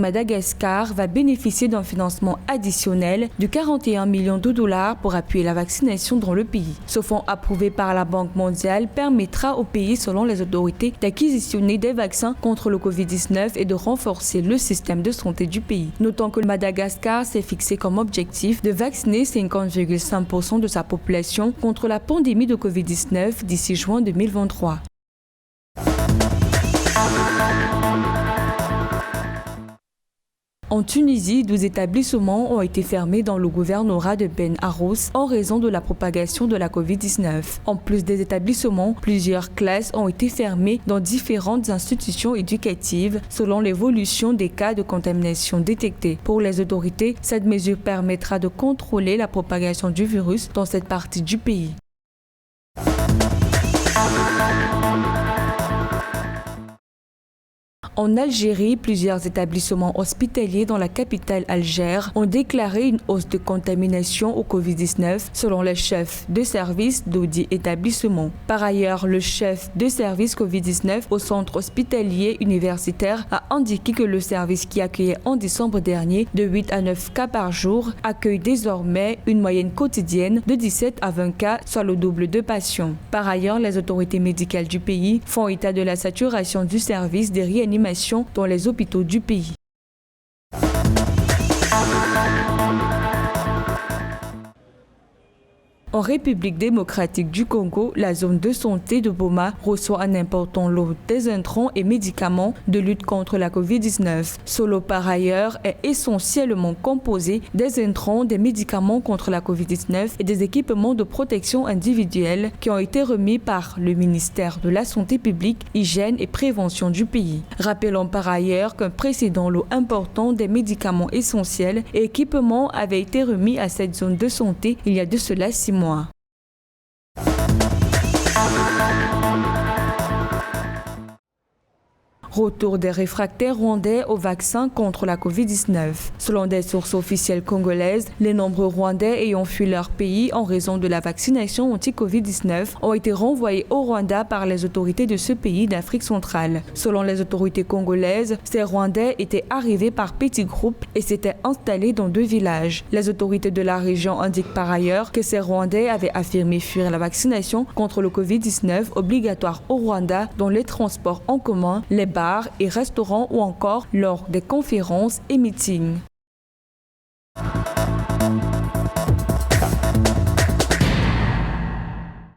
Madagascar va bénéficier d'un financement additionnel de 41 millions de dollars pour appuyer la vaccination dans le pays. Ce fonds approuvé par la Banque mondiale permettra au pays, selon les autorités, d'acquisitionner des vaccins contre le Covid-19 et de renforcer le système de santé du pays. Notons que Madagascar s'est fixé comme objectif de vacciner 50,5% de sa population contre la pandémie de Covid-19 d'ici juin 2023. En Tunisie, 12 établissements ont été fermés dans le gouvernorat de Ben Arous en raison de la propagation de la Covid-19. En plus des établissements, plusieurs classes ont été fermées dans différentes institutions éducatives selon l'évolution des cas de contamination détectés. Pour les autorités, cette mesure permettra de contrôler la propagation du virus dans cette partie du pays. En Algérie, plusieurs établissements hospitaliers dans la capitale Alger ont déclaré une hausse de contamination au Covid-19 selon les chefs de service d'audit établissement. Par ailleurs, le chef de service Covid-19 au centre hospitalier universitaire a indiqué que le service qui accueillait en décembre dernier de 8 à 9 cas par jour accueille désormais une moyenne quotidienne de 17 à 20 cas, soit le double de patients. Par ailleurs, les autorités médicales du pays font état de la saturation du service des réanimations dans les hôpitaux du pays. En République démocratique du Congo, la zone de santé de Boma reçoit un important lot des intrants et médicaments de lutte contre la Covid-19. Ce lot, par ailleurs, est essentiellement composé des intrants, des médicaments contre la Covid-19 et des équipements de protection individuelle qui ont été remis par le ministère de la Santé publique, Hygiène et Prévention du pays. Rappelons par ailleurs qu'un précédent lot important des médicaments essentiels et équipements avait été remis à cette zone de santé il y a de cela 6 mois. Retour des réfractaires rwandais au vaccin contre la Covid-19. Selon des sources officielles congolaises, les nombreux Rwandais ayant fui leur pays en raison de la vaccination anti-Covid-19 ont été renvoyés au Rwanda par les autorités de ce pays d'Afrique centrale. Selon les autorités congolaises, ces Rwandais étaient arrivés par petits groupes et s'étaient installés dans 2 villages. Les autorités de la région indiquent par ailleurs que ces Rwandais avaient affirmé fuir la vaccination contre le Covid-19 obligatoire au Rwanda dans les transports en commun, les bars et restaurants ou encore lors des conférences et meetings.